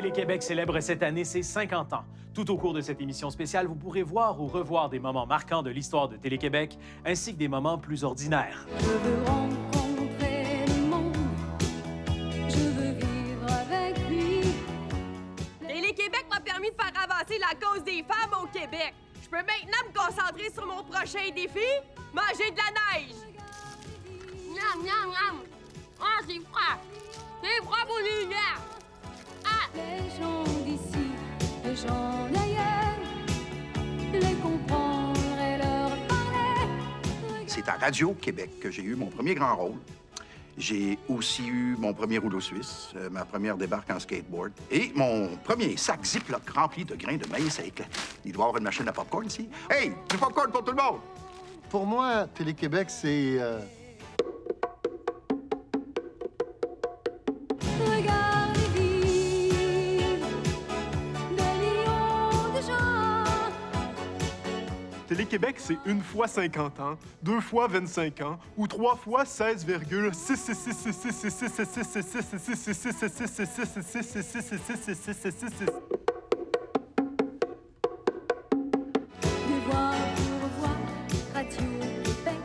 Télé-Québec célèbre cette année ses 50 ans. Tout au cours de cette émission spéciale, vous pourrez voir ou revoir des moments marquants de l'histoire de Télé-Québec, ainsi que des moments plus ordinaires. Je veux rencontrer le monde, je veux vivre avec lui. Télé-Québec m'a permis de faire avancer la cause des femmes au Québec. Je peux maintenant me concentrer sur mon prochain défi, manger de la neige. Miam, miam, miam. Ah, c'est froid. C'est froid pour l'hiver. Ah! Les gens d'ici, les gens d'ailleurs, les comprendre et leur parler. C'est à Radio-Québec que j'ai eu mon premier grand rôle. J'ai aussi eu mon premier rouleau suisse, ma première débarque en skateboard et mon premier sac Ziploc rempli de grains de maïs à éclats. Il doit y avoir une machine à popcorn ici. Hey, du popcorn pour tout le monde! Pour moi, Télé-Québec, c'est... Regarde les vies de millions de gens. Télé-Québec, c'est 1 fois 50 ans, 2 fois 25 ans, ou 3 fois 16,6. De voir pour revoir, Radio-Québec,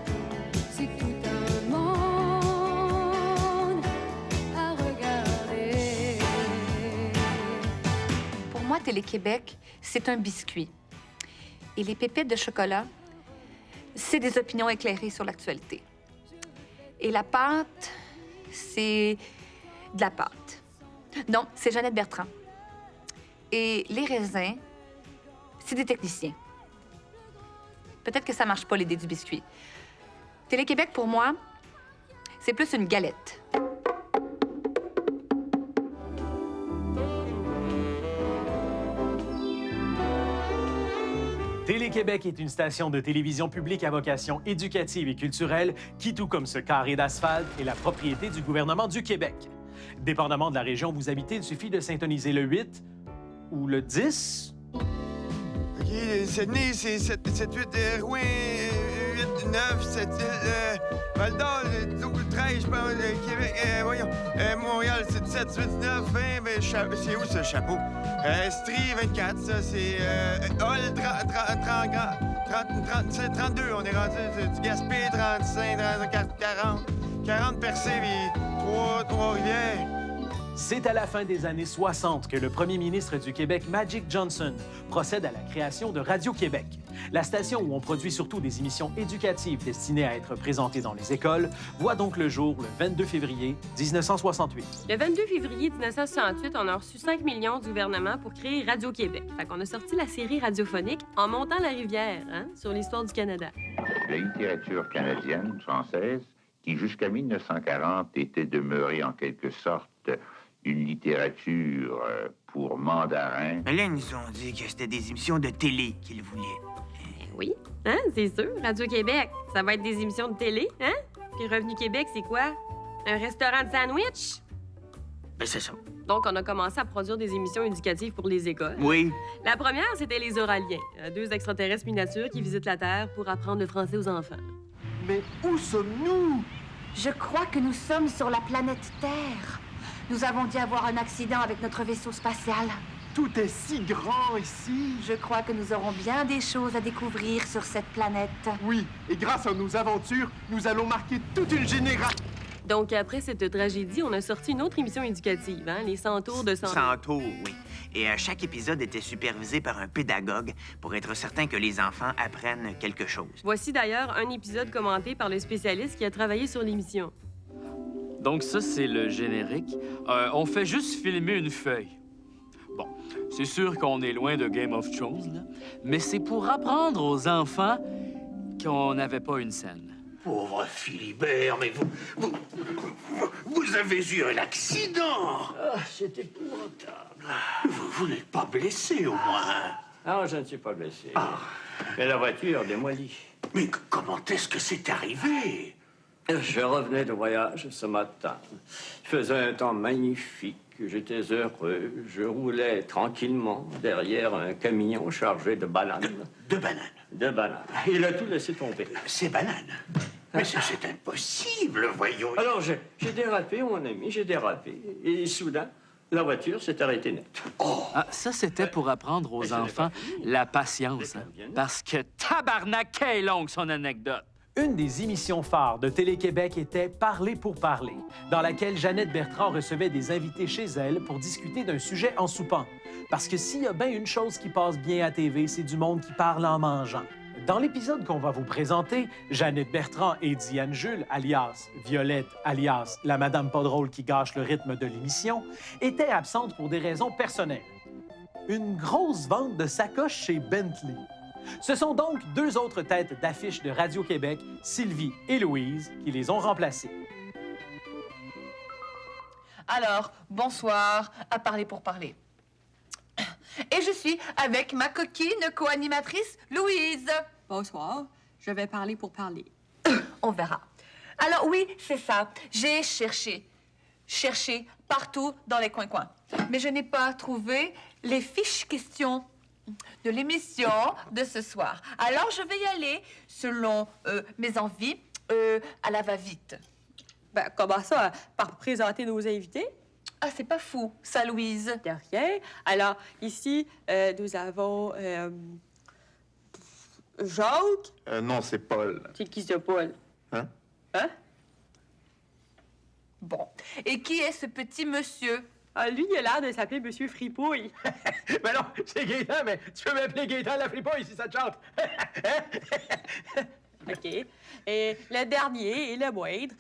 c'est tout un monde à regarder. Pour moi, Télé-Québec, c'est un biscuit. Et les pépites de chocolat, c'est des opinions éclairées sur l'actualité. Et la pâte, c'est de la pâte. Non, c'est Jeannette Bertrand. Et les raisins, c'est des techniciens. Peut-être que ça marche pas, l'idée du biscuit. Télé-Québec, pour moi, c'est plus une galette. Télé-Québec est une station de télévision publique à vocation éducative et culturelle qui, tout comme ce carré d'asphalte, est la propriété du gouvernement du Québec. Dépendamment de la région où vous habitez, il suffit de syntoniser le 8 ou le 10. OK, Sydney, c'est 7, 8, Rouen, 8, 9, 7, Val-d'Or, 12, 13, je pense, Québec, voyons, Montréal, c'est 17, 18, 19, 20, ben, c'est où ce chapeau? Strie, 24, ça, c'est, Hall, 32, on est rendu, du Gaspé, 35, 40 percées, puis 3 rivières. C'est à la fin des années 60 que le premier ministre du Québec, Magic Johnson, procède à la création de Radio-Québec. La station où on produit surtout des émissions éducatives destinées à être présentées dans les écoles voit donc le jour le 22 février 1968. Le 22 février 1968, on a reçu 5 millions du gouvernement pour créer Radio-Québec. Fait qu'on a sorti la série radiophonique En montant la rivière, hein, sur l'histoire du Canada. La littérature canadienne, française, qui jusqu'à 1940 était demeurée en quelque sorte une littérature pour mandarins. Mais là, ils nous ont dit que c'était des émissions de télé qu'ils voulaient. Oui, hein, c'est sûr. Radio-Québec, ça va être des émissions de télé, hein? Puis Revenu Québec, c'est quoi? Un restaurant de sandwich? Ben, c'est ça. Donc, on a commencé à produire des émissions éducatives pour les écoles. Oui. La première, c'était les Oraliens, 2 extraterrestres miniatures qui visitent la Terre pour apprendre le français aux enfants. Mais où sommes-nous? Je crois que nous sommes sur la planète Terre. Nous avons dû avoir un accident avec notre vaisseau spatial. Tout est si grand ici. Je crois que nous aurons bien des choses à découvrir sur cette planète. Oui, et grâce à nos aventures, nous allons marquer toute une génération. Donc, après cette tragédie, on a sorti une autre émission éducative, hein, les 100 tours de 100 Centaure, oui. Et chaque épisode était supervisé par un pédagogue pour être certain que les enfants apprennent quelque chose. Voici d'ailleurs un épisode commenté par le spécialiste qui a travaillé sur l'émission. Donc ça, c'est le générique. On fait juste filmer une feuille. Bon, c'est sûr qu'on est loin de Game of Thrones, là, mais c'est pour apprendre aux enfants qu'on n'avait pas une scène. Pauvre Philibert, mais vous avez eu un accident. Ah, c'est épouvantable. Vous n'êtes pas blessé, au moins. Non, je ne suis pas blessé. Mais la voiture démolie. Mais comment est-ce que c'est arrivé? Je revenais de voyage ce matin. Il faisait un temps magnifique. J'étais heureux. Je roulais tranquillement derrière un camion chargé de bananes. De bananes? De bananes. Il a tout laissé tomber. Ces bananes? Mais c'est impossible, voyons. Alors, j'ai dérapé, mon ami, j'ai dérapé. Et soudain, La voiture s'est arrêtée net. Ah, ça, c'était pour apprendre aux enfants la patience. Hein, parce que tabarnak, quelle longue son anecdote! Une des émissions phares de Télé-Québec était Parler pour parler, dans laquelle Jeannette Bertrand recevait des invités chez elle pour discuter d'un sujet en soupant. Parce que s'il y a bien une chose qui passe bien à TV, c'est du monde qui parle en mangeant. Dans l'épisode qu'on va vous présenter, Jeannette Bertrand et Diane Jules, alias Violette, alias la Madame pas drôle qui gâche le rythme de l'émission, étaient absentes pour des raisons personnelles. Une grosse vente de sacoches chez Bentley. Ce sont donc deux autres têtes d'affiche de Radio-Québec, Sylvie et Louise, qui les ont remplacées. Alors, bonsoir à Parler pour parler. Et je suis avec ma coquine co-animatrice, Louise. Bonsoir, je vais parler pour parler. On verra. Alors oui, c'est ça. J'ai cherché partout dans les coins-coins. Mais je n'ai pas trouvé les fiches questions de l'émission de ce soir. Alors je vais y aller selon mes envies à la va-vite. Ben, comment ça, par présenter nos invités? Ah, c'est pas fou, ça, Louise. De rien. Alors, ici, nous avons Jacques. Non, c'est Paul. C'est qui, ce Paul? Hein? Hein? Bon. Et qui est ce petit monsieur? Ah, lui, il a l'air de s'appeler Monsieur Fripouille. Ben non, c'est Gaétan, mais tu peux m'appeler Gaétan la fripouille si ça te chante. OK. Et le dernier et le moindre,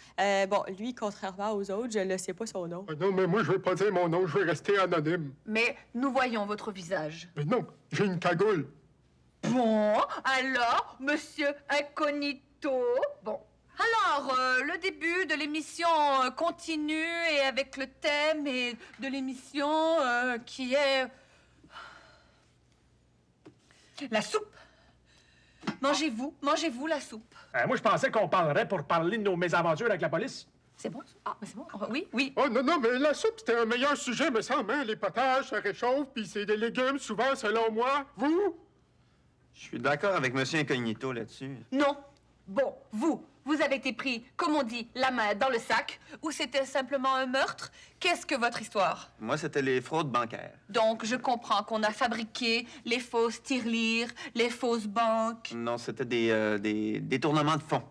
bon, lui, contrairement aux autres, je ne sais pas son nom. Non, mais moi, je veux pas dire mon nom, je veux rester anonyme. Mais nous voyons votre visage. Mais non, j'ai une cagoule. Bon, alors, monsieur incognito. Bon. Alors, le début de l'émission continue et avec le thème et de l'émission qui est... La soupe. Mangez-vous la soupe. Moi, je pensais qu'on parlerait pour parler de nos mésaventures avec la police. C'est bon? Ah, mais c'est bon? Oui, oui. Oh non, mais la soupe, c'était un meilleur sujet, me semble, hein? Les potages, ça réchauffe, puis c'est des légumes, souvent, selon moi. Vous? Je suis d'accord avec Monsieur Incognito là-dessus. Non. Bon, vous avez été pris, comme on dit, la main dans le sac, ou c'était simplement un meurtre? Qu'est-ce que votre histoire? Moi, c'était les fraudes bancaires. Donc, je comprends qu'on a fabriqué les fausses tirelires, les fausses banques. Non, c'était des détournements de fonds.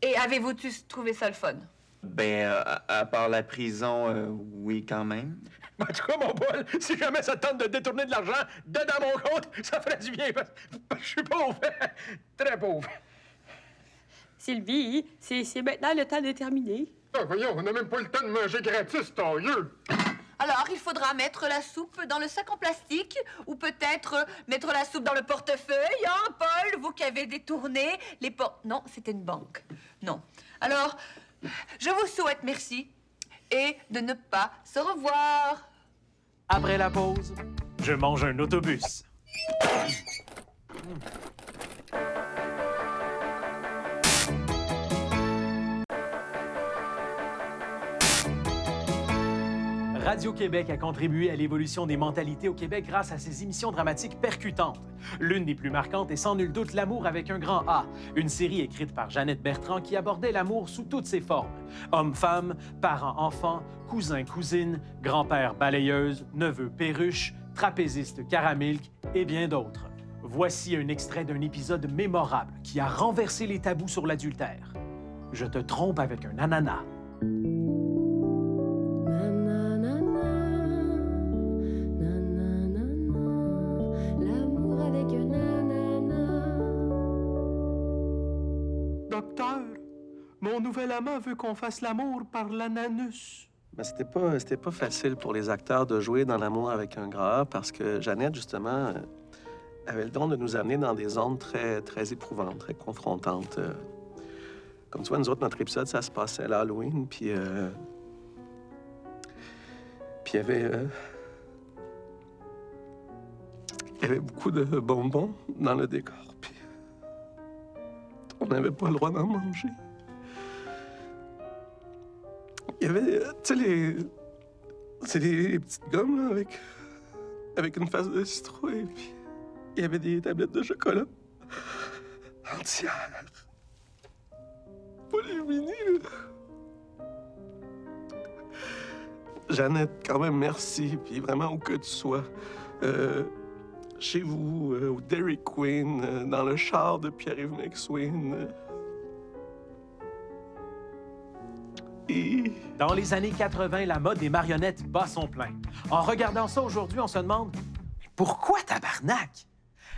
Et avez-vous trouvé ça le fun? Ben, à part la prison, oui, quand même. En tout cas, mon Paul, si jamais ça te tente de détourner de l'argent de dans mon compte, ça ferait du bien, parce que je suis pauvre, très pauvre. Sylvie, c'est maintenant le temps de terminer. Ah, voyons, on n'a même pas le temps de manger gratis, tailleux. Alors, il faudra mettre la soupe dans le sac en plastique ou peut-être mettre la soupe dans le portefeuille, hein, Paul? Vous qui avez détourné les Non, c'était une banque. Non. Alors, je vous souhaite merci et de ne pas se revoir. Après la pause, je mange un autobus. Radio-Québec a contribué à l'évolution des mentalités au Québec grâce à ses émissions dramatiques percutantes. L'une des plus marquantes est sans nul doute L'amour avec un grand A, une série écrite par Jeannette Bertrand qui abordait l'amour sous toutes ses formes. Homme-femme, parents-enfants, cousins-cousines, grand-père balayeuse, neveu perruche, trapéziste caramilk et bien d'autres. Voici un extrait d'un épisode mémorable qui a renversé les tabous sur l'adultère. Je te trompe avec un ananas. Docteur, mon nouvel amant veut qu'on fasse l'amour par l'ananus. Ben, c'était pas facile pour les acteurs de jouer dans l'amour avec un gras parce que Jeannette, justement, avait le don de nous amener dans des zones très, très éprouvantes, très confrontantes. Comme tu vois, nous autres, notre épisode, ça se passait à l'Halloween, puis il y avait beaucoup de bonbons dans le décor, puis on n'avait pas le droit d'en manger. Il y avait, tu sais, c'est des petites gommes, là, avec une face de citrouille, puis il y avait des tablettes de chocolat entières. Pas les mini, là. Jeannette, quand même, merci. Puis vraiment, où que tu sois, chez vous, au Dairy Queen, dans le char de Pierre-Yves McSween. Et... Dans les années 80, la mode des marionnettes bat son plein. En regardant ça aujourd'hui, on se demande « Pourquoi tabarnak? »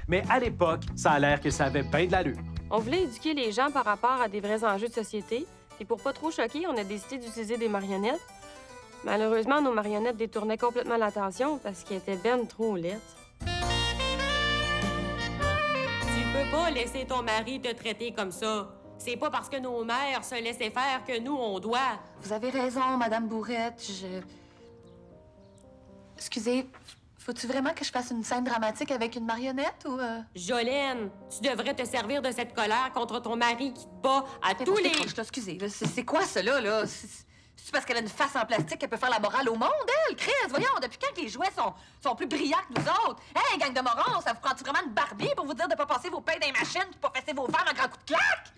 Mais à l'époque, ça a l'air que ça avait bien de l'allure. On voulait éduquer les gens par rapport à des vrais enjeux de société. Et pour pas trop choquer, on a décidé d'utiliser des marionnettes. Malheureusement, nos marionnettes détournaient complètement l'attention parce qu'elles étaient ben trop laides. Tu peux pas laisser ton mari te traiter comme ça. C'est pas parce que nos mères se laissaient faire que nous, on doit. Vous avez raison, Madame Bourrette. Excusez, faut-tu vraiment que je fasse une scène dramatique avec une marionnette ou... Jolene, tu devrais te servir de cette colère contre ton mari qui te bat à tous les... Excusez, c'est quoi cela, là? C'est parce qu'elle a une face en plastique qu'elle peut faire la morale au monde, elle? Chris, voyons, depuis quand les jouets sont plus brillants que nous autres? Hey, gang de morons, ça vous prend-tu vraiment une Barbie pour vous dire de pas passer vos pains dans les machines puis pas fesser vos femmes à grands coups de claque?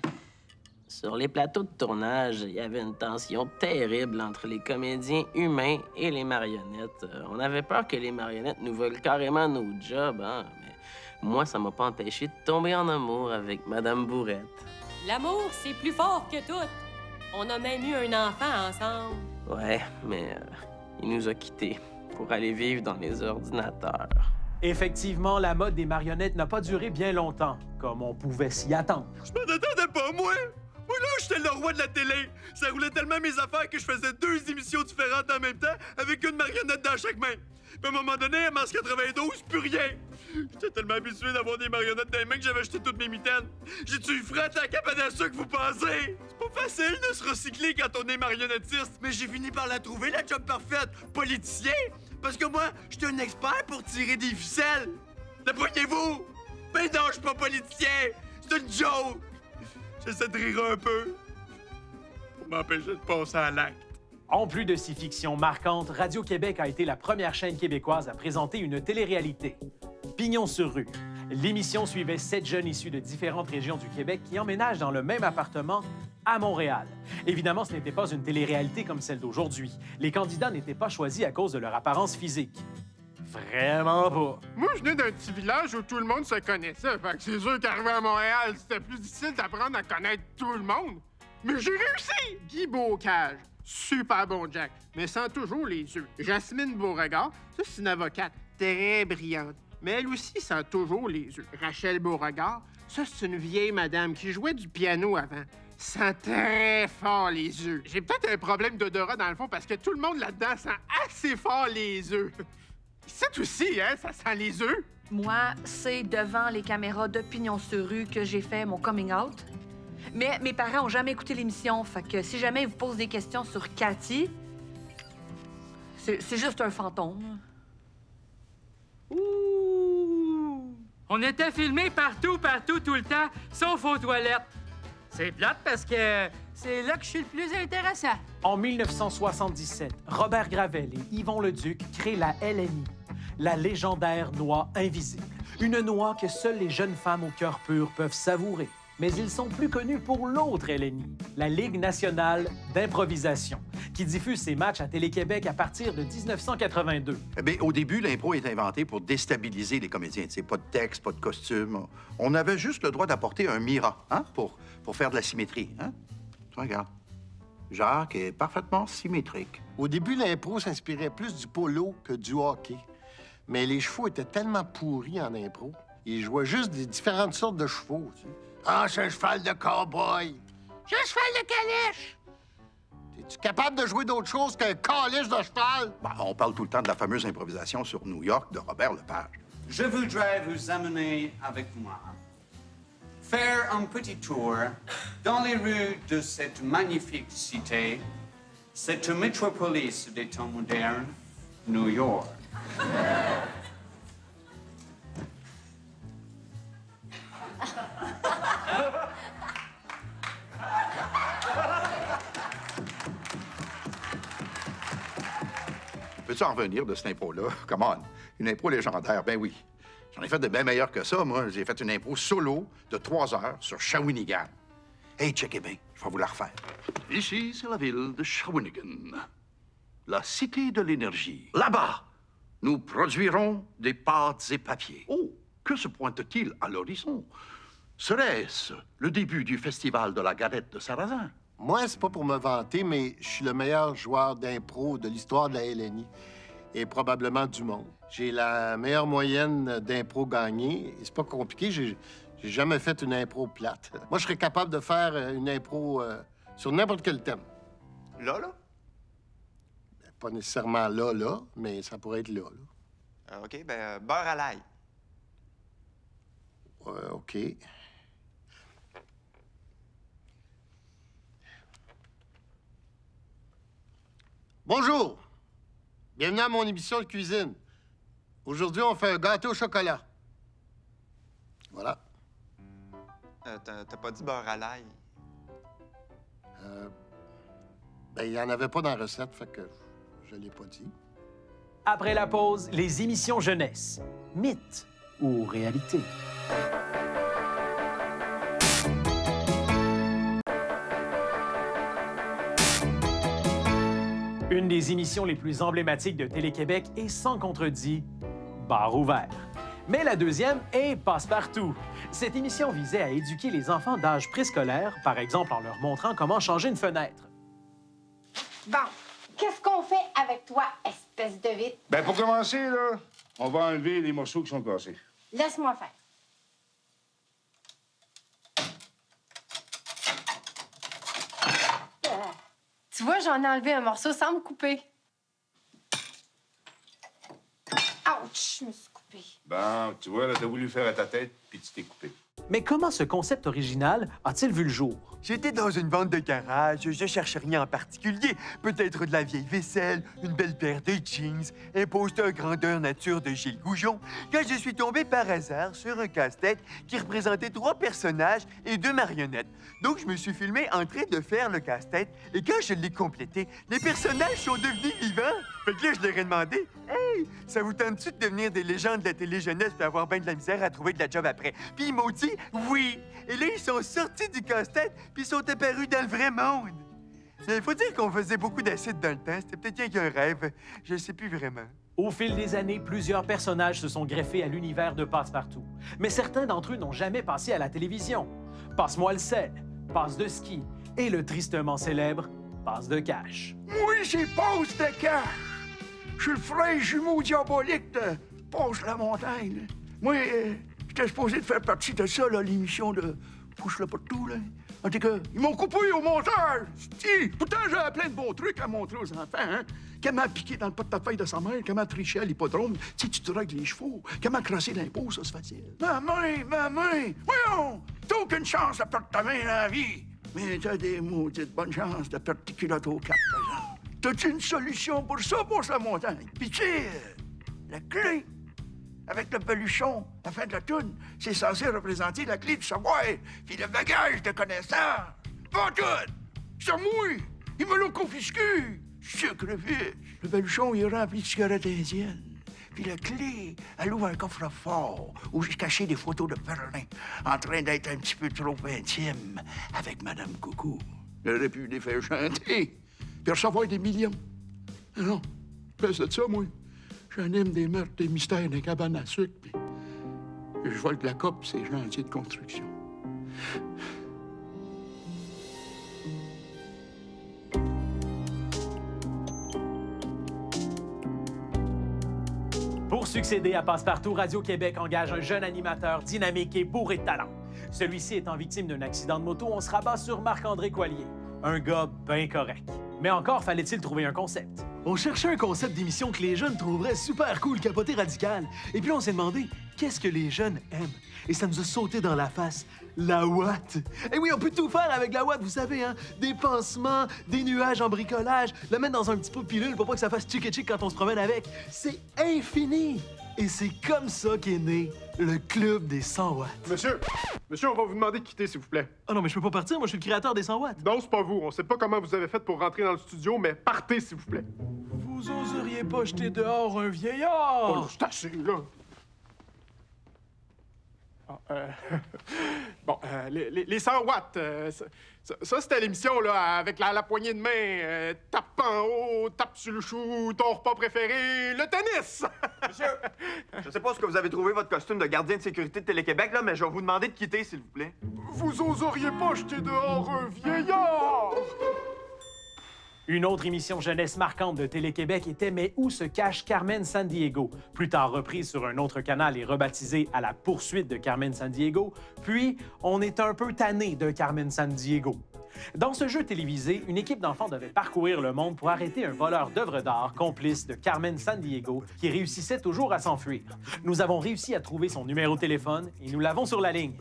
Sur les plateaux de tournage, il y avait une tension terrible entre les comédiens humains et les marionnettes. On avait peur que les marionnettes nous volent carrément nos jobs, hein? Mais moi, ça m'a pas empêché de tomber en amour avec Madame Bourrette. L'amour, c'est plus fort que tout. On a même eu un enfant ensemble. Ouais, mais il nous a quittés pour aller vivre dans les ordinateurs. Effectivement, la mode des marionnettes n'a pas duré bien longtemps, comme on pouvait s'y attendre. Je m'en attendais pas, moi! Moi, là, j'étais le roi de la télé. Ça roulait tellement mes affaires que je faisais 2 émissions différentes en même temps avec une marionnette dans chaque main. Puis à un moment donné, à mars 92, plus rien. J'étais tellement habitué d'avoir des marionnettes dans les mains que j'avais acheté toutes mes mitaines. J'ai-tu eu fret à la cabane à sucre, vous pensez? C'est pas facile de se recycler quand on est marionnettiste. Mais j'ai fini par la trouver, la job parfaite. Politicien. Parce que moi, j'étais un expert pour tirer des ficelles. Le voyez-vous? Ben non, je suis pas politicien. C'est une joke. J'essaie de rire un peu pour m'empêcher de passer à l'acte. En plus de ces fictions marquantes, Radio-Québec a été la première chaîne québécoise à présenter une télé-réalité. Pignon sur rue. L'émission suivait 7 jeunes issus de différentes régions du Québec qui emménagent dans le même appartement à Montréal. Évidemment, ce n'était pas une télé-réalité comme celle d'aujourd'hui. Les candidats n'étaient pas choisis à cause de leur apparence physique. Vraiment pas. Moi, je venais d'un petit village où tout le monde se connaissait. Fait que c'est sûr qu'arriver à Montréal, c'était plus difficile d'apprendre à connaître tout le monde. Mais j'ai réussi! Guy Bocage, super bon Jack, mais sans toujours les yeux. Jasmine Beauregard, ça, c'est une avocate très brillante. Mais elle aussi sent toujours les yeux. Rachel Beauregard, ça, c'est une vieille madame qui jouait du piano avant. Sent très fort les yeux. J'ai peut-être un problème d'odorat dans le fond parce que tout le monde là-dedans sent assez fort les œufs. C'est aussi, hein, ça sent les œufs. Moi, c'est devant les caméras de Pignon sur rue que j'ai fait mon coming out. Mais mes parents ont jamais écouté l'émission, fait que si jamais ils vous posent des questions sur Cathy, c'est juste un fantôme. Ouh! On était filmés partout, tout le temps, sauf aux toilettes. C'est plate parce que c'est là que je suis le plus intéressant. En 1977, Robert Gravel et Yvon Leduc créent la LNI, la légendaire noix invisible. Une noix que seules les jeunes femmes au cœur pur peuvent savourer. Mais ils sont plus connus pour l'autre LNI, la Ligue nationale d'improvisation, qui diffuse ses matchs à Télé-Québec à partir de 1982. Eh bien, au début, l'impro est inventé pour déstabiliser les comédiens. Tu sais, pas de texte, pas de costume. On avait juste le droit d'apporter un miroir, hein, pour faire de la symétrie, hein? Tu regardes. Jacques est parfaitement symétrique. Au début, l'impro s'inspirait plus du polo que du hockey. Mais les chevaux étaient tellement pourris en impro, ils jouaient juste des différentes sortes de chevaux, tu sais. Ah, c'est un cheval de cow-boy. J'ai un cheval de calèche. Es-tu capable de jouer d'autre chose qu'un calice de cheval? Ben, on parle tout le temps de la fameuse improvisation sur New York de Robert Lepage. Je voudrais vous amener avec moi, faire un petit tour dans les rues de cette magnifique cité, cette métropolis des temps modernes, New York. Peux-tu en revenir de cette impro-là? Come on, une impro légendaire, ben oui. J'en ai fait de bien meilleurs que ça, moi. J'ai fait une impro solo de 3 heures sur Shawinigan. Hey, checkez bien, je vais vous la refaire. Ici, c'est la ville de Shawinigan. la Cité de l'énergie. Là-bas, nous produirons des pâtes et papiers. Oh, que se pointe-t-il à l'horizon? Serait-ce le début du festival de la galette de Sarrazin? Moi, c'est pas pour me vanter, mais je suis le meilleur joueur d'impro de l'histoire de la LNI et probablement du monde. J'ai la meilleure moyenne d'impro gagnée. Et c'est pas compliqué, j'ai jamais fait une impro plate. Moi, je serais capable de faire une impro sur n'importe quel thème. Là? Pas nécessairement là, mais ça pourrait être là. OK, ben, beurre à l'ail. OK. Bonjour! Bienvenue à mon émission de cuisine. Aujourd'hui, on fait un gâteau au chocolat. Voilà. T'as pas dit beurre à l'ail? Ben, il n'y en avait pas dans la recette, fait que je l'ai pas dit. Après la pause, les émissions jeunesse. Mythe ou réalité? Une des émissions les plus emblématiques de Télé-Québec est sans contredit Bar ouvert. Mais la deuxième est Passe-Partout. Cette émission visait à éduquer les enfants d'âge préscolaire, par exemple en leur montrant comment changer une fenêtre. Bon, qu'est-ce qu'on fait avec toi, espèce de vite? Ben, pour commencer, là, on va enlever les morceaux qui sont cassés. Laisse-moi faire. Tu vois, j'en ai enlevé un morceau sans me couper. Ouch, je me suis coupée. Bon, tu vois, là, t'as voulu faire à ta tête, puis tu t'es coupé. Mais comment ce concept original a-t-il vu le jour? J'étais dans une vente de garage, je cherchais rien en particulier. Peut-être de la vieille vaisselle, une belle paire de jeans, un poster grandeur nature de Gilles Goujon, quand je suis tombé par hasard sur un casse-tête qui représentait 3 personnages et 2 marionnettes. Donc, je me suis filmé en train de faire le casse-tête, et quand je l'ai complété, les personnages sont devenus vivants. Fait que là, je leur ai demandé, « Hey, ça vous tente-tu de devenir des légendes de la télé-jeunesse puis avoir bien de la misère à trouver de la job après? » Puis ils m'ont dit, « Oui. » Et là, ils sont sortis du casse-tête puis ils sont apparus dans le vrai monde. Il faut dire qu'on faisait beaucoup d'acide dans le temps. C'était peut-être rien qu'un rêve. Je sais plus vraiment. Au fil des années, plusieurs personnages se sont greffés à l'univers de Passe-Partout. Mais certains d'entre eux n'ont jamais passé à la télévision. Passe-moi le sel, Passe de ski et le tristement célèbre Passe de cash. Moi, c'est Passe de cash. Je suis le frère jumeau diabolique de Passe la montagne. Moi, j'étais supposé de faire partie de ça, là, l'émission de Pousse-le partout, là. En tout cas, ils m'ont coupé au montage. Si. Pourtant, j'avais plein de beaux trucs à montrer aux enfants, hein. Comment piquer dans le portefeuille de sa mère, comment tricher à l'hippodrome, si tu drogues les chevaux, comment crosser l'impôt, ça, c'est facile. Maman! Voyons! T'as aucune chance de perdre ta main dans la vie. Mais t'as des maudites bonnes chances de perdre tes culottes au cap, par exemple. T'as-tu une solution pour ça, pour la montagne? Puis tu sais, la clé, avec le peluchon, à la fin de la toune, c'est censé représenter la clé du savoir, puis le bagage de connaissances. Pas tout! C'est moi! Ils me l'ont confisqué! Sacrifice! Le peluchon, il est rempli de cigarettes indiennes. Puis la clé, elle ouvre un coffre-fort où j'ai caché des photos de Berlin, en train d'être un petit peu trop intime avec Madame Coucou. J'aurais pu les faire chanter, puis recevoir des millions. Non, place de ça, moi. J'anime des meurtres, des mystères des cabanes à sucre, puis je vole de la coupe ces chantiers de construction. Pour succéder à Passe-Partout, Radio-Québec engage un jeune animateur dynamique et bourré de talent. Celui-ci étant victime d'un accident de moto, on se rabat sur Marc-André Coillier, un gars bien correct. Mais encore fallait-il trouver un concept. On cherchait un concept d'émission que les jeunes trouveraient super cool, capoté radical. Et puis on s'est demandé, qu'est-ce que les jeunes aiment? Et ça nous a sauté dans la face. La ouate! Et oui, on peut tout faire avec la ouate, vous savez, hein? Des pansements, des nuages en bricolage, le mettre dans un petit pot de pilule pour pas que ça fasse tchic-tchic quand on se promène avec. C'est infini! Et c'est comme ça qu'est né le Club des 100 watts. Monsieur, on va vous demander de quitter, s'il vous plaît. Ah non, mais je peux pas partir, moi je suis le créateur des 100 watts. Non, c'est pas vous. On sait pas comment vous avez fait pour rentrer dans le studio, mais partez, s'il vous plaît. Vous oseriez pas jeter dehors un vieillard? Oh, c'est assez, là. Bon, les 100 watts, ça c'était l'émission, là, avec la poignée de main. Tape en haut, tape sur le chou, ton repas préféré, le tennis! Monsieur, je sais pas ce que vous avez trouvé votre costume de gardien de sécurité de Télé-Québec, là, mais je vais vous demander de quitter, s'il vous plaît. Vous oseriez pas jeter dehors un vieillard! Une autre émission jeunesse marquante de Télé-Québec était Mais où se cache Carmen Sandiego, plus tard reprise sur un autre canal et rebaptisée À la poursuite de Carmen Sandiego, puis On est un peu tanné de Carmen Sandiego. Dans ce jeu télévisé, une équipe d'enfants devait parcourir le monde pour arrêter un voleur d'œuvres d'art complice de Carmen Sandiego qui réussissait toujours à s'enfuir. Nous avons réussi à trouver son numéro de téléphone et nous l'avons sur la ligne.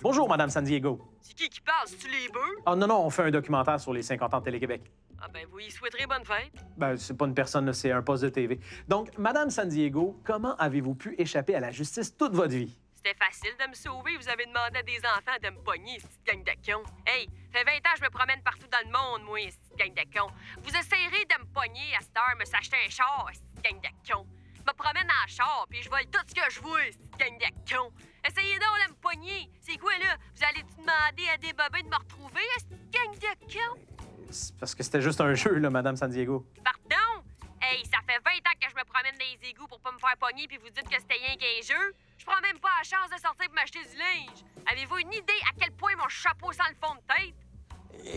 Bonjour, Madame Sandiego. C'est qui parle? C'est-tu les bœufs? Oh non, on fait un documentaire sur les 50 ans de Télé-Québec. Ah ben, vous y souhaiterez bonne fête. Ben, c'est pas une personne, là, c'est un poste de TV. Donc, Madame Sandiego, comment avez-vous pu échapper à la justice toute votre vie? C'était facile de me sauver. Vous avez demandé à des enfants de me pogner, cette gang de cons. Hey, fait 20 ans que je me promène partout dans le monde, moi, cette gang de cons. Vous essayerez de me pogner à cette heure, me s'acheter un char, cette gang de cons. Je me promène en char, puis je vole tout ce que je vois, cette gang de cons. Essayez donc de me pogner. C'est quoi, là? Vous allez demander à des bobins de me retrouver, cette gang de cons? C'est parce que c'était juste un jeu, là, Madame Sandiego. Pardon? Hey, ça fait 20 ans que je me promène dans les égouts pour pas me faire pogner, puis vous dites que c'était rien qu'un jeu? Je prends même pas la chance de sortir pour m'acheter du linge. Avez-vous une idée à quel point mon chapeau sent le fond de tête?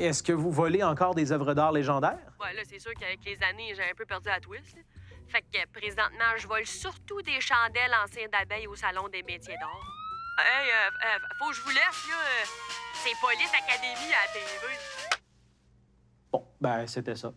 Est-ce que vous volez encore des œuvres d'art légendaires? Ouais, là, c'est sûr qu'avec les années, j'ai un peu perdu la twist. Là. Fait que présentement, je vole surtout des chandelles en cire d'abeille au Salon des métiers d'art. Hey, faut que je vous laisse, là. C'est Police Academy à la TV. Bon, ben, c'était ça.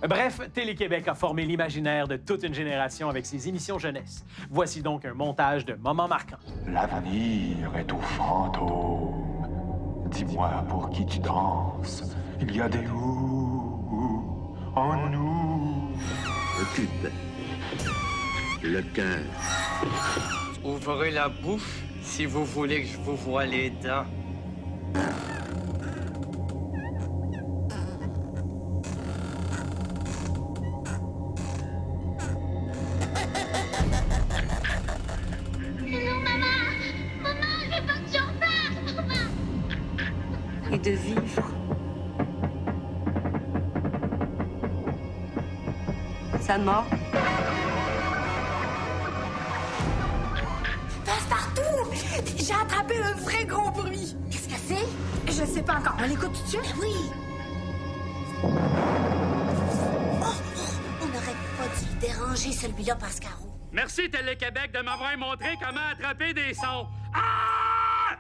Bref, Télé-Québec a formé l'imaginaire de toute une génération avec ses émissions jeunesse. Voici donc un montage de moments marquants. L'avenir est aux fantômes. Dis-moi pour qui tu danses. Il y a des où en nous. Occupe le cœur. Ouvrez la bouche si vous voulez que je vous voie les dents. Et de vivre. Ça de mort. Passe-partout! J'ai attrapé un vrai gros bruit. Qu'est-ce que c'est? Je sais pas encore. On l'écoute tout de suite? Oui. Oh, on n'aurait pas dû le déranger, celui-là, Pascaro. Merci, Télé-Québec, de m'avoir montré comment attraper des sons. Ah!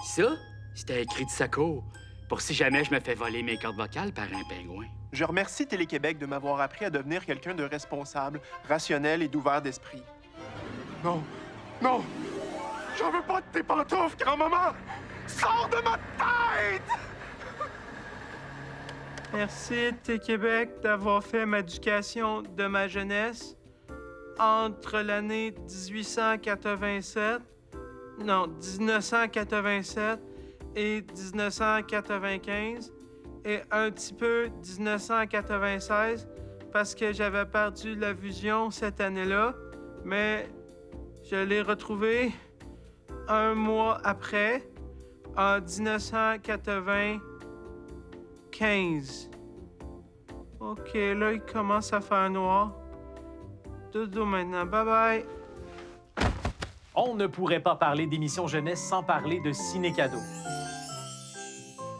Ça, c'était écrit de Sacco, pour si jamais je me fais voler mes cordes vocales par un pingouin. Je remercie Télé-Québec de m'avoir appris à devenir quelqu'un de responsable, rationnel et d'ouvert d'esprit. Non, non! J'en veux pas de tes pantoufles, grand-maman! Sors de ma tête! Merci, Télé-Québec, d'avoir fait ma éducation de ma jeunesse entre l'année 1987 et 1995 et un petit peu 1996 parce que j'avais perdu la vision cette année-là, mais je l'ai retrouvé un mois après, en 1995. OK, là, il commence à faire noir. Dodo maintenant. Bye-bye. On ne pourrait pas parler d'émissions jeunesse sans parler de ciné-cadeaux.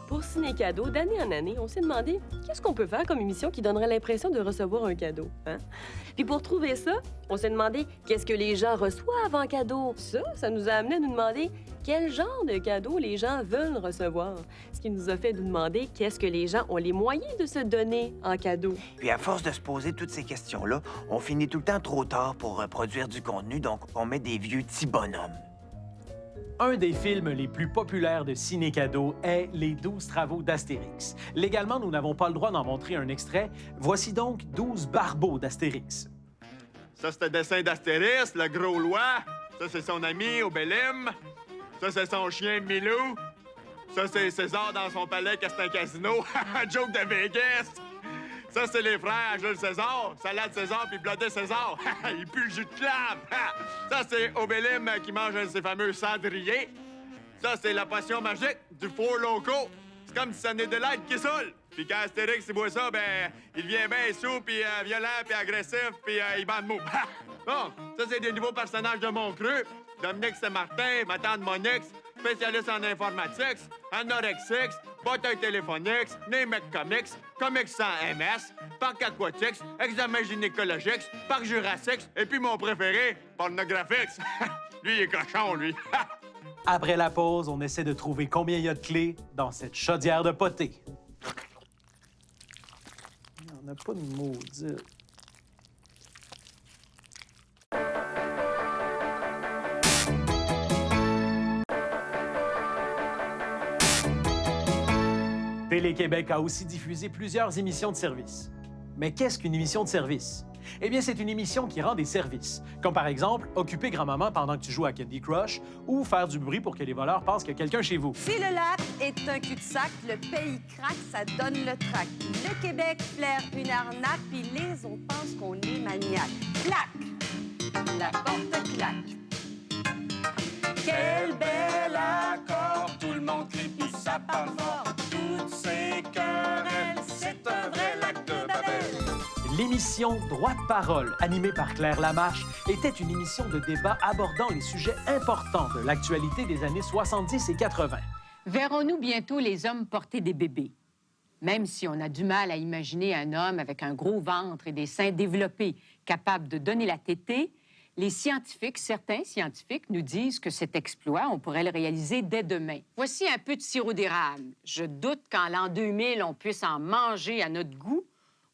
Pour Ciné-Cadeau, d'année en année, on s'est demandé qu'est-ce qu'on peut faire comme émission qui donnerait l'impression de recevoir un cadeau, hein? Puis pour trouver ça, on s'est demandé qu'est-ce que les gens reçoivent en cadeau. Ça nous a amené à nous demander quel genre de cadeau les gens veulent recevoir. Ce qui nous a fait nous demander qu'est-ce que les gens ont les moyens de se donner en cadeau. Puis à force de se poser toutes ces questions-là, on finit tout le temps trop tard pour produire du contenu, donc on met des vieux petits bonhommes. Un des films les plus populaires de ciné-cadeau est Les 12 travaux d'Astérix. Légalement, nous n'avons pas le droit d'en montrer un extrait. Voici donc 12 barbeaux d'Astérix. Ça, c'est un dessin d'Astérix, le gros loi. Ça, c'est son ami, Obélime. Ça, c'est son chien, Milou. Ça, c'est César dans son palais, que c'est un casino. Joke de Vegas. Ça, c'est les frères Jules César. Salade César puis Blodé César. Il pue le jus de clame. Ça, c'est Obélime qui mange un de ses fameux cendriers. Ça, c'est la potion magique du Four Loko. C'est comme si ça n'est de l'aide qui saoule. Puis quand Astérix, il boit ça, ben, il devient bien sous, puis violent, puis agressif, puis il bande mou. Bon, ça, c'est des nouveaux personnages de mon cru. Dominique Saint-Martin, ma tante Monix, spécialiste en informatique, anorexix, bataille téléphonique, Nemec Comics, Comics sans MS, Parc Aquatix, Examen gynécologique, Parc Jurassique, et puis mon préféré, Pornographix. Lui, il est cochon, lui. Après la pause, on essaie de trouver combien il y a de clés dans cette chaudière de potée. On n'a pas de maudite. Télé-Québec a aussi diffusé plusieurs émissions de service. Mais qu'est-ce qu'une émission de service? Eh bien, c'est une émission qui rend des services, comme par exemple occuper grand-maman pendant que tu joues à Candy Crush ou faire du bruit pour que les voleurs pensent qu'il y a quelqu'un chez vous. Si le lac est un cul-de-sac, le pays craque, ça donne le trac. Le Québec flaire une arnaque, puis les autres pensent qu'on est maniaque. Clac! La porte claque. Quel bel accord! Tout le monde crie, puis ça parle fort. Toutes ces querelles, c'est un vrai lac de Babel. L'émission Droit de parole, animée par Claire Lamarche, était une émission de débat abordant les sujets importants de l'actualité des années 70 et 80. Verrons-nous bientôt les hommes porter des bébés? Même si on a du mal à imaginer un homme avec un gros ventre et des seins développés, capable de donner la tétée, les scientifiques, certains scientifiques, nous disent que cet exploit, on pourrait le réaliser dès demain. Voici un peu de sirop d'érable. Je doute qu'en l'an 2000, on puisse en manger à notre goût,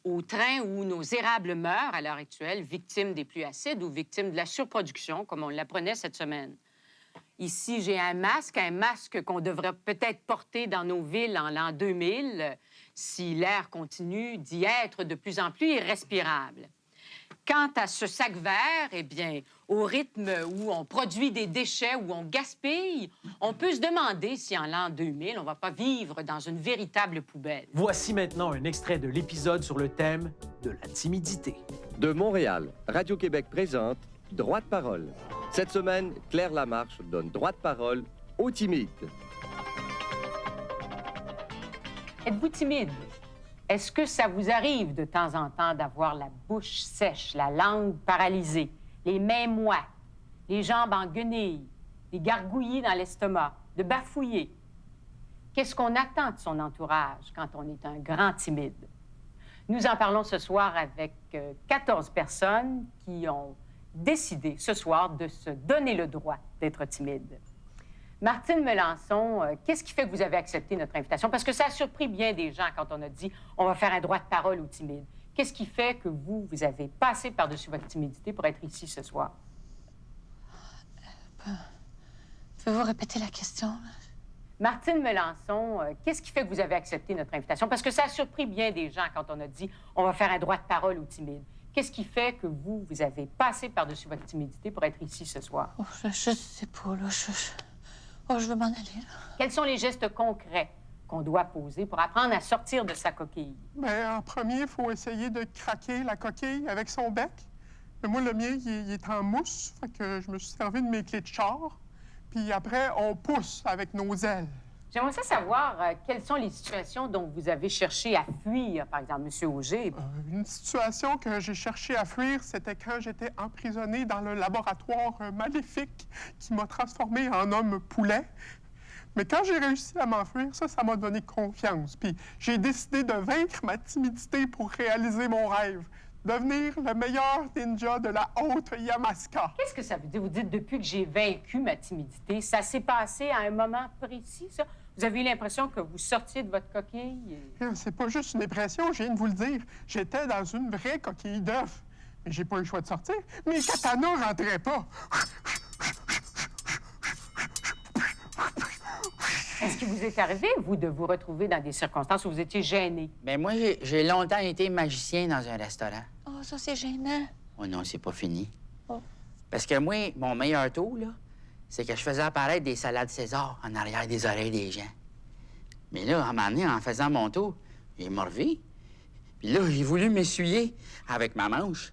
au train où nos érables meurent à l'heure actuelle, victimes des pluies acides ou victimes de la surproduction, comme on l'apprenait cette semaine. Ici, j'ai un masque qu'on devrait peut-être porter dans nos villes en l'an 2000, si l'air continue d'y être de plus en plus irrespirable. Quant à ce sac vert, eh bien, au rythme où on produit des déchets, où on gaspille, on peut se demander si en l'an 2000, on ne va pas vivre dans une véritable poubelle. Voici maintenant un extrait de l'épisode sur le thème de la timidité. De Montréal, Radio-Québec présente Droit de parole. Cette semaine, Claire Lamarche donne droit de parole aux timides. Êtes-vous timide? Est-ce que ça vous arrive de temps en temps d'avoir la bouche sèche, la langue paralysée, les mains moites, les jambes en guenilles, des gargouillis dans l'estomac, de bafouiller? Qu'est-ce qu'on attend de son entourage quand on est un grand timide? Nous en parlons ce soir avec 14 personnes qui ont décidé ce soir de se donner le droit d'être timide. Martine Melançon, qu'est-ce qui fait que vous avez accepté notre invitation? Parce que ça a surpris bien des gens quand on a dit « on va faire un droit de parole aux timides ». Qu'est-ce qui fait que vous avez passé par-dessus votre timidité pour être ici ce soir? Pouvez-vous répéter la question? Martine Melançon, qu'est-ce qui fait que vous avez accepté notre invitation? Parce que ça a surpris bien des gens quand on a dit « on va faire un droit de parole aux timides ». Qu'est-ce qui fait que vous avez passé par-dessus votre timidité pour être ici ce soir? Oh, je sais pas, là. Je veux m'en aller, là. Quels sont les gestes concrets qu'on doit poser pour apprendre à sortir de sa coquille? Bien, en premier, il faut essayer de craquer la coquille avec son bec. Mais moi, le mien, il est en mousse, fait que je me suis servi de mes clés de char. Puis après, on pousse avec nos ailes. J'aimerais ça savoir quelles sont les situations dont vous avez cherché à fuir, par exemple, M. Auger. Une situation que j'ai cherché à fuir, c'était quand j'étais emprisonné dans le laboratoire maléfique qui m'a transformé en homme poulet. Mais quand j'ai réussi à m'enfuir, ça m'a donné confiance. Puis j'ai décidé de vaincre ma timidité pour réaliser mon rêve. Devenir le meilleur ninja de la haute Yamaska. Qu'est-ce que ça veut dire? Vous dites depuis que j'ai vaincu ma timidité. Ça s'est passé à un moment précis, ça? Vous avez eu l'impression que vous sortiez de votre coquille? C'est pas juste une impression, je viens de vous le dire. J'étais dans une vraie coquille d'œuf. Mais j'ai pas eu le choix de sortir. Mes katanas rentraient pas. Est-ce qu'il vous est arrivé, vous, de vous retrouver dans des circonstances où vous étiez gêné? Bien, moi, j'ai longtemps été magicien dans un restaurant. Oh, ça, c'est gênant. Oh non, c'est pas fini. Oh. Parce que moi, mon meilleur tour, là, c'est que je faisais apparaître des salades César en arrière des oreilles des gens. Mais là, à un moment donné, en faisant mon tour, j'ai morvé. Puis là, j'ai voulu m'essuyer avec ma manche.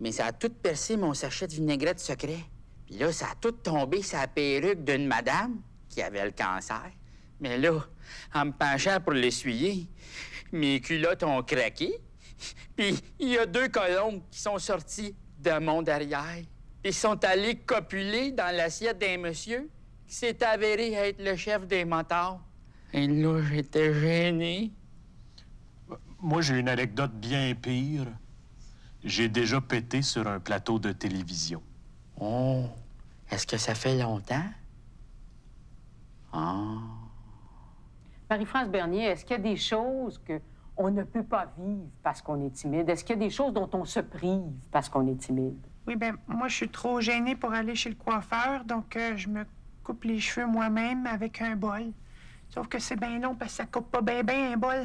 Mais ça a tout percé mon sachet de vinaigrette secret. Puis là, ça a tout tombé sur la perruque d'une madame. qui avait le cancer. Mais là, en me penchant pour l'essuyer, mes culottes ont craqué. Puis il y a 2 colombes qui sont sorties de mon derrière. Ils sont allés copuler dans l'assiette d'un monsieur qui s'est avéré être le chef des motards. Et là, j'étais gêné. Moi, j'ai une anecdote bien pire. J'ai déjà pété sur un plateau de télévision. Oh, est-ce que ça fait longtemps? Ah. Marie-France Bernier, est-ce qu'il y a des choses qu'on ne peut pas vivre parce qu'on est timide? Est-ce qu'il y a des choses dont on se prive parce qu'on est timide? Oui, bien, moi, je suis trop gênée pour aller chez le coiffeur, donc je me coupe les cheveux moi-même avec un bol. Sauf que c'est bien long parce que ça coupe pas bien un bol.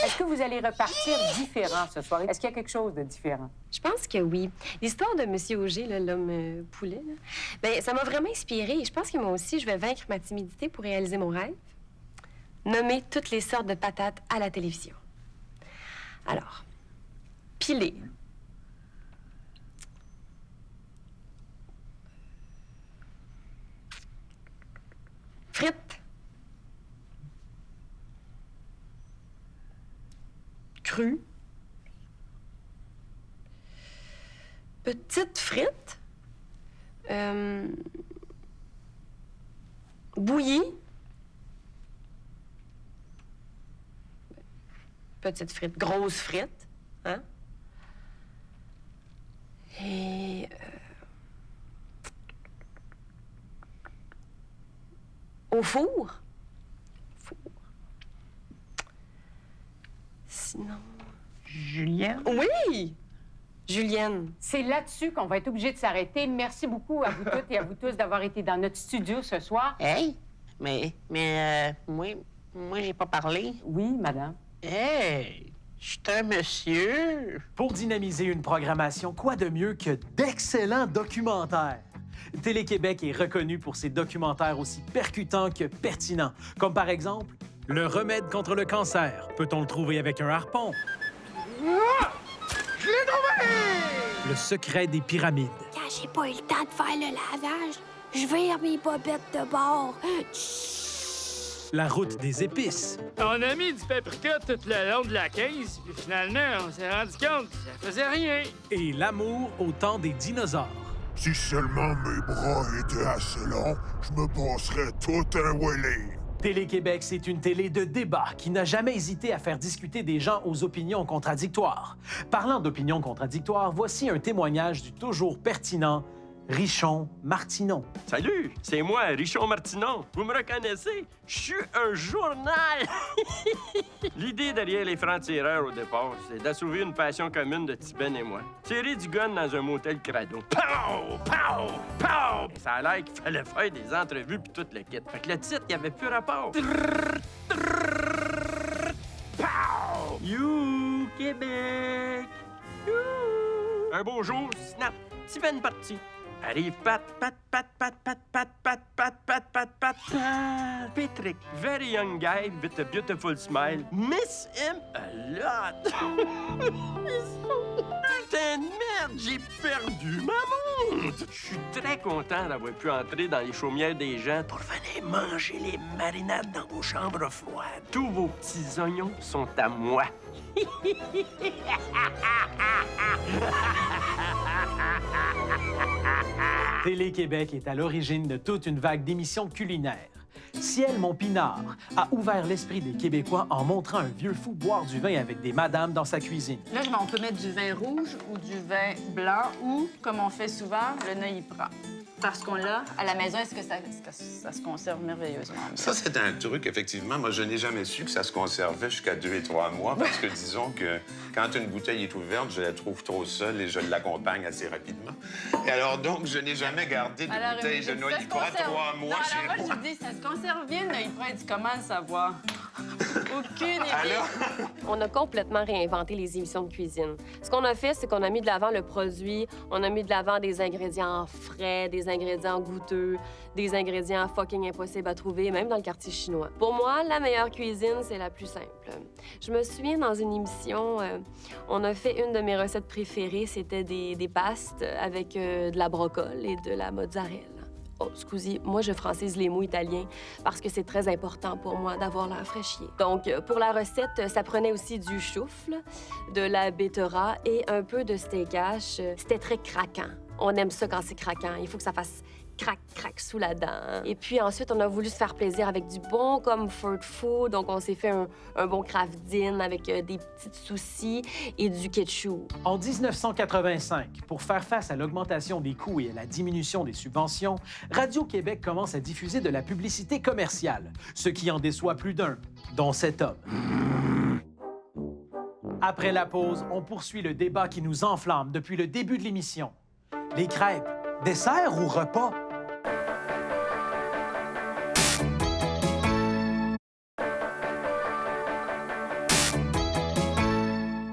Est-ce que vous allez repartir différent ce soir? Est-ce qu'il y a quelque chose de différent? Je pense que oui. L'histoire de M. Auger, là, l'homme poulet, là, ben, ça m'a vraiment inspirée. Je pense que moi aussi, je vais vaincre ma timidité pour réaliser mon rêve. Nommer toutes les sortes de patates à la télévision. Alors, piler. Frites. Crues. Petites frites. Bouillies. Petites frites, grosses frites. Hein? Et... au four. Sinon... Julienne? Oui! Julienne. C'est là-dessus qu'on va être obligé de s'arrêter. Merci beaucoup à vous toutes et à vous tous d'avoir été dans notre studio ce soir. Hey! Mais moi, j'ai pas parlé. Oui, madame. Hey! Je suis un monsieur. Pour dynamiser une programmation, quoi de mieux que d'excellents documentaires? Télé-Québec est reconnu pour ses documentaires aussi percutants que pertinents, comme par exemple Le remède contre le cancer. Peut-on le trouver avec un harpon? Je l'ai trouvé! Le secret des pyramides. Quand j'ai pas eu le temps de faire le lavage, je vire mes bobettes de bord. La route des épices. On a mis du paprika tout le long de la caisse, puis finalement, on s'est rendu compte que ça faisait rien. Et l'amour au temps des dinosaures. Si seulement mes bras étaient assez longs, je me passerais tout un wheelie. Télé-Québec, c'est une télé de débat qui n'a jamais hésité à faire discuter des gens aux opinions contradictoires. Parlant d'opinions contradictoires, voici un témoignage du toujours pertinent Richon Martineau. Salut, c'est moi, Richon Martineau. Vous me reconnaissez? Je suis un journal! L'idée derrière les francs-tireurs au départ, c'est d'assouvir une passion commune de Tiben et moi. Tirer du gun dans un motel crado. Pow! Pow! Pow! Ça a l'air qu'il fallait faire des entrevues puis tout le kit. Fait que le titre, il avait plus rapport. Pow! You, Québec! You! Un beau jour, snap, Tiben parti. Arrive Pat, Patrick, very young guy with a beautiful smile. Miss him a lot. Putain de merde, j'ai perdu ma montre. Je suis très content d'avoir pu entrer dans les chaumières des gens pour venir manger les marinades dans vos chambres froides. Tous vos petits oignons sont à moi. Télé-Québec est à l'origine de toute une vague d'émissions culinaires. Ciel Montpinard a ouvert l'esprit des Québécois en montrant un vieux fou boire du vin avec des madames dans sa cuisine. Là, on peut mettre du vin rouge ou du vin blanc ou, comme on fait souvent, le nœud prend. Parce qu'on l'a à la maison, est-ce que ça se conserve merveilleusement bien? Ça, c'est un truc, effectivement. Moi, je n'ai jamais su que ça se conservait jusqu'à 2 et 3 mois parce que, disons que quand une bouteille est ouverte, je la trouve trop seule et je l'accompagne assez rapidement. Et alors, donc, je n'ai jamais gardé de bouteille de Noël 3 mois non, chez alors moi. moi, je dis, ça se conserve bien, le Noël. Il dit, comment le savoir? Aucune idée. Alors? On a complètement réinventé les émissions de cuisine. Ce qu'on a fait, c'est qu'on a mis de l'avant le produit, on a mis de l'avant des ingrédients frais, des ingrédients goûteux, des ingrédients fucking impossibles à trouver, même dans le quartier chinois. Pour moi, la meilleure cuisine, c'est la plus simple. Je me souviens, dans une émission, on a fait une de mes recettes préférées, c'était des pastes avec de la brocole et de la mozzarella. Oh, excusez, moi, je francise les mots italiens parce que c'est très important pour moi d'avoir l'air fraîchier. Donc, pour la recette, ça prenait aussi du choufle, de la betterave et un peu de steak hash. C'était très craquant. On aime ça quand c'est craquant. Il faut que ça fasse crac, crac sous la dent. Et puis ensuite, on a voulu se faire plaisir avec du bon comfort food. Donc, on s'est fait un bon Kraft Din avec des petites soucis et du ketchup. En 1985, pour faire face à l'augmentation des coûts et à la diminution des subventions, Radio-Québec commence à diffuser de la publicité commerciale, ce qui en déçoit plus d'un, dont cet homme. Après la pause, on poursuit le débat qui nous enflamme depuis le début de l'émission. Les crêpes, dessert ou repas?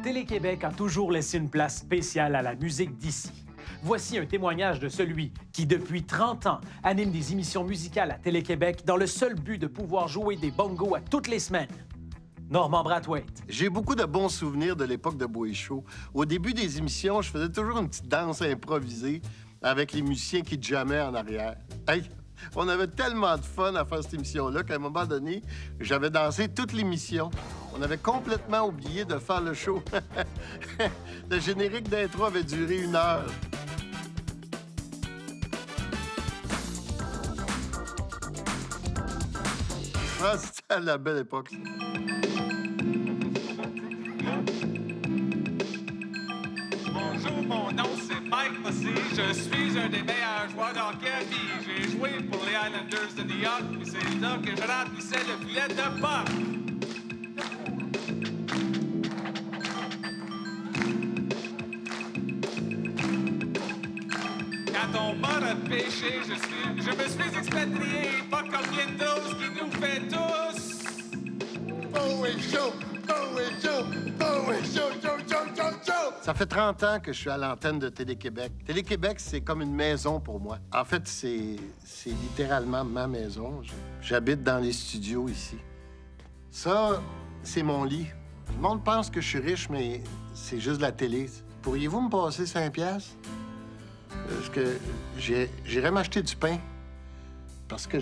Télé-Québec a toujours laissé une place spéciale à la musique d'ici. Voici un témoignage de celui qui, depuis 30 ans, anime des émissions musicales à Télé-Québec dans le seul but de pouvoir jouer des bongos à toutes les semaines. Normand Brathwaite. J'ai beaucoup de bons souvenirs de l'époque de Bois et Chaud. Au début des émissions, je faisais toujours une petite danse improvisée avec les musiciens qui jammaient en arrière. Hey, on avait tellement de fun à faire cette émission-là qu'à un moment donné, j'avais dansé toute l'émission. On avait complètement oublié de faire le show. Le générique d'intro avait duré 1 heure. Ah, c'était la belle époque, ça. Bonjour, mon nom c'est Mike Bossy. Je suis un des meilleurs joueurs de hockey. Puis j'ai joué pour les Islanders de New York. Puis c'est là que je remplissais le filet de puck. Quand on m'a repêché, je me suis expatrié. Pas comme Windows qui nous fait tous. Beau et chaud, beau et chaud, beau et chaud, chaud, chaud, chaud, chaud. Ça fait 30 ans que je suis à l'antenne de Télé-Québec. Télé-Québec, c'est comme une maison pour moi. En fait, c'est littéralement ma maison. J'habite dans les studios ici. Ça, c'est mon lit. Le monde pense que je suis riche, mais c'est juste la télé. Pourriez-vous me passer 5 piastres? Parce que j'irais m'acheter du pain. Parce que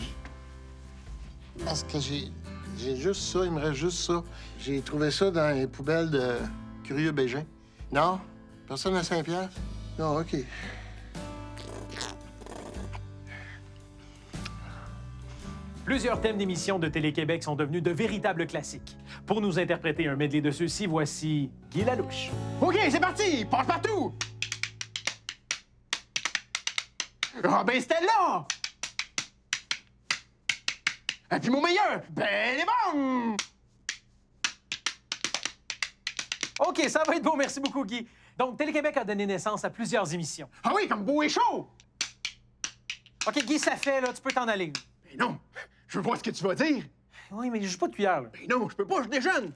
j'ai juste ça, il me reste juste ça. J'ai trouvé ça dans les poubelles de Curieux Bégin. Non? Personne n'a 5 piastres? Non, OK. Plusieurs thèmes d'émissions de Télé-Québec sont devenus de véritables classiques. Pour nous interpréter un medley de ceux-ci, voici Guy Lalouche. OK, c'est parti! Passe partout! Robin Stella! Et puis mon meilleur, ben les bombes! OK, ça va être beau. Merci beaucoup, Guy. Donc, Télé-Québec a donné naissance à plusieurs émissions. Ah oui, comme Beau et Chaud! OK, Guy, ça fait, là. Tu peux t'en aller. Ben non! Je veux voir ce que tu vas dire! Oui, mais je joue pas de cuillère, là. Ben non, je peux pas, je déjeune!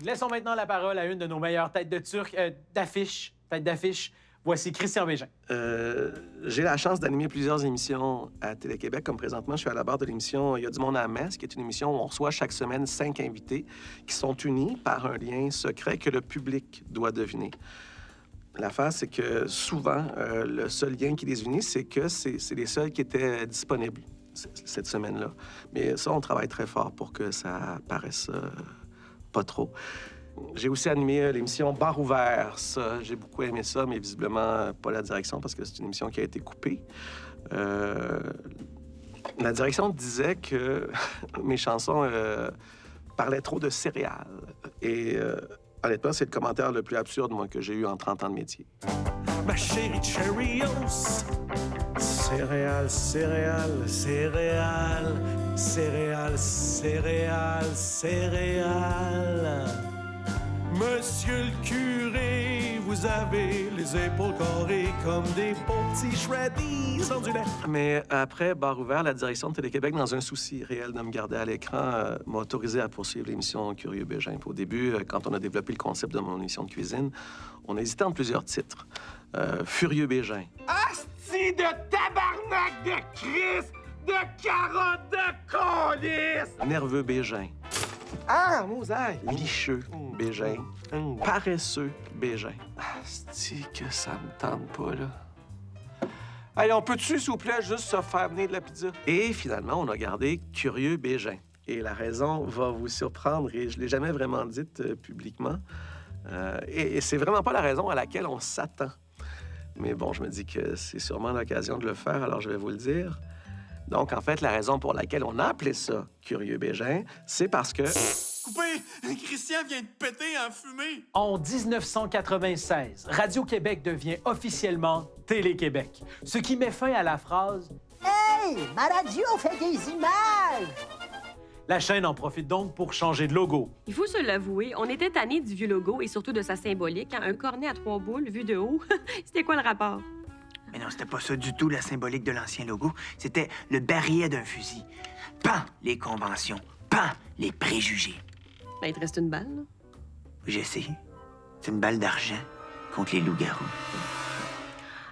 Laissons maintenant la parole à une de nos meilleures têtes de turc, d'affiche. Tête d'affiche. Voici Christian Bégin. J'ai la chance d'animer plusieurs émissions à Télé-Québec. Comme présentement, je suis à la barre de l'émission Il y a du monde à la messe, qui est une émission où on reçoit chaque semaine 5 invités qui sont unis par un lien secret que le public doit deviner. L'affaire, c'est que souvent, le seul lien qui les unit, c'est que c'est les seuls qui étaient disponibles cette semaine-là. Mais ça, on travaille très fort pour que ça paraisse pas trop. J'ai aussi animé l'émission Bar ouvert. Ça, j'ai beaucoup aimé ça, mais visiblement pas la direction parce que c'est une émission qui a été coupée. La direction disait que mes chansons parlaient trop de céréales. Et honnêtement, c'est le commentaire le plus absurde, moi, que j'ai eu en 30 ans de métier. Ma chérie Cheerios, céréales, céréales, céréales, céréales, céréales, céréales. Monsieur le curé, vous vous avez les épaules carrées comme des petits shreddies dans du lait. Mais après, bar ouvert, la direction de Télé-Québec, dans un souci réel de me garder à l'écran, m'a autorisé à poursuivre l'émission Curieux Bégin. Au début, quand on a développé le concept de mon émission de cuisine, on a hésité entre plusieurs titres. Furieux Bégin. Asti de tabarnak de Chris, de carotte de colis! Nerveux Bégin. Ah, mosaïque! Licheux Bégin. Paresseux Bégin. Asti que ça me tente pas, là. Allez, on peut-tu, s'il vous plaît, juste se faire venir de la pizza? Et finalement, on a gardé Curieux Bégin. Et la raison va vous surprendre, et je l'ai jamais vraiment dite publiquement. Et c'est vraiment pas la raison à laquelle on s'attend. Mais bon, je me dis que c'est sûrement l'occasion de le faire, alors je vais vous le dire. Donc, en fait, la raison pour laquelle on a appelé ça Curieux Bégin, c'est parce que... Coupé! Christian vient de péter en fumée! En 1996, Radio-Québec devient officiellement Télé-Québec, ce qui met fin à la phrase « Hey! Ma radio fait des images! » La chaîne en profite donc pour changer de logo. Il faut se l'avouer, on était tannés du vieux logo et surtout de sa symbolique. Un cornet à 3 boules vu de haut. C'était quoi le rapport? Mais non, c'était pas ça du tout, la symbolique de l'ancien logo. C'était le barillet d'un fusil. Pan les conventions, pan les préjugés. Ben, il te reste une balle, là. Je sais. C'est une balle d'argent contre les loups-garous.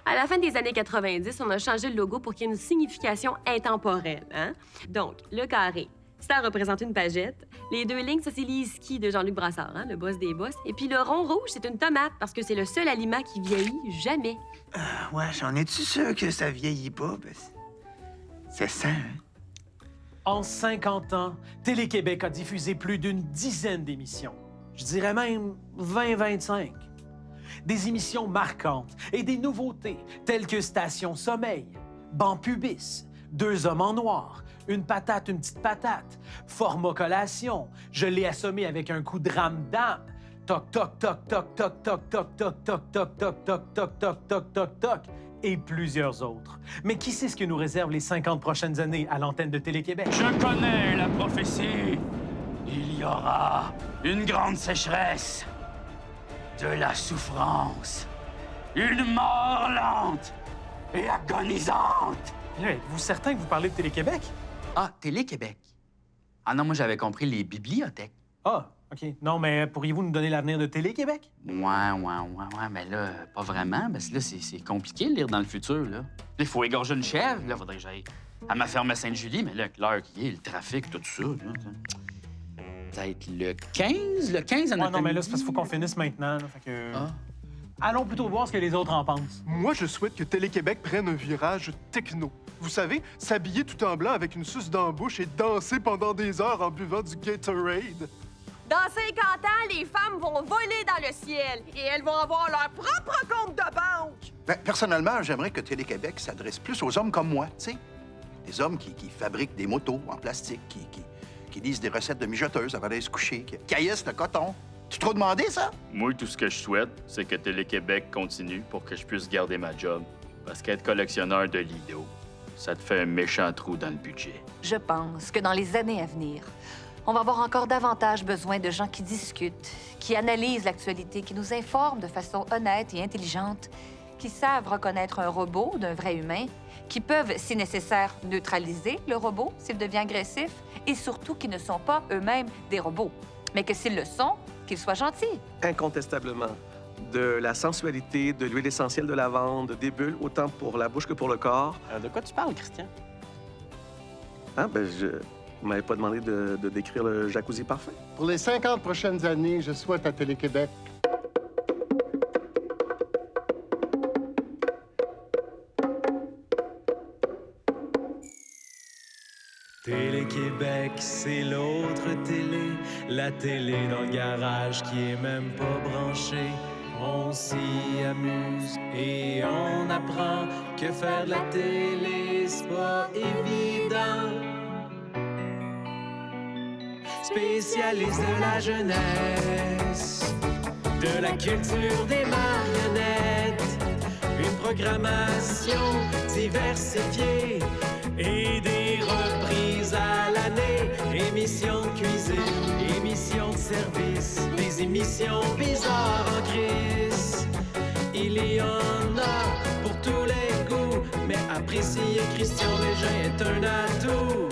À la fin des années 90, on a changé le logo pour qu'il y ait une signification intemporelle. Hein? Donc, le carré, ça représente une pagette. Les 2 lignes, ça, c'est les skis de Jean-Luc Brassard, hein, le boss des boss. Et puis le rond rouge, c'est une tomate, parce que c'est le seul aliment qui vieillit jamais. Ouais, j'en es-tu sûr que ça vieillit pas? Ben, c'est ça, hein? En 50 ans, Télé-Québec a diffusé plus d'une dizaine d'émissions. Je dirais même 20-25. Des émissions marquantes et des nouveautés, telles que Station Sommeil, Ban Pubis, 2 hommes en noir, Une patate, une petite patate, Format collation, Je l'ai assommé avec un coup de rame-dame, Toc, toc, toc, toc, toc, toc, toc, toc, toc, toc, toc, toc, toc, toc, toc, toc, toc, et plusieurs autres. Mais qui sait ce que nous réservent les 50 prochaines années à l'antenne de Télé-Québec? Je connais la prophétie. Il y aura une grande sécheresse, de la souffrance, une mort lente et agonisante. Êtes-vous certain que vous parlez de Télé-Québec? Ah, Télé-Québec. Ah non, moi, j'avais compris les bibliothèques. Ah, OK. Non, mais pourriez-vous nous donner l'avenir de Télé-Québec? Ouais, mais là, pas vraiment, parce que là, c'est compliqué de lire dans le futur, là. Il faut égorger une chèvre, là, faudrait que j'aille à ma ferme à Sainte-Julie, mais là, avec l'heure qui est, le trafic, tout ça, là, peut-être le 15 en ouais, non, mais là, c'est parce qu'il faut qu'on finisse maintenant, là, fait que... Ah. Allons plutôt voir ce que les autres en pensent. Moi, je souhaite que Télé-Québec prenne un virage techno. Vous savez, s'habiller tout en blanc avec une suce dans la bouche et danser pendant des heures en buvant du Gatorade. Dans 50 ans, les femmes vont voler dans le ciel et elles vont avoir leur propre compte de banque. Ben, personnellement, j'aimerais que Télé-Québec s'adresse plus aux hommes comme moi, tu sais. Des hommes qui fabriquent des motos en plastique, qui lisent des recettes de mijoteuses avant d'aller se coucher, qui haïssent le coton. Tu trop demandé, ça? Moi, tout ce que je souhaite, c'est que Télé-Québec continue pour que je puisse garder ma job. Parce qu'être collectionneur de Lido, ça te fait un méchant trou dans le budget. Je pense que dans les années à venir, on va avoir encore davantage besoin de gens qui discutent, qui analysent l'actualité, qui nous informent de façon honnête et intelligente, qui savent reconnaître un robot d'un vrai humain, qui peuvent, si nécessaire, neutraliser le robot s'il devient agressif, et surtout qui ne sont pas eux-mêmes des robots, mais que s'ils le sont, qu'ils soient gentils. Incontestablement. De la sensualité, de l'huile essentielle de lavande, des bulles, autant pour la bouche que pour le corps. De quoi tu parles, Christian? Ah, ben, vous m'avez pas demandé de décrire le jacuzzi parfait. Pour les 50 prochaines années, je souhaite à Télé-Québec Télé-Québec, c'est l'autre télé, la télé dans le garage qui est même pas branchée. On s'y amuse et on apprend que faire de la télé, c'est pas évident. Spécialiste de la jeunesse, de la culture des marionnettes, une programmation diversifiée et des reprises à l'année. Émissions de cuisine, émissions de service, des émissions bizarres en crise. il y en a pour tous les goûts. Mais apprécier Christian Bégin est un atout.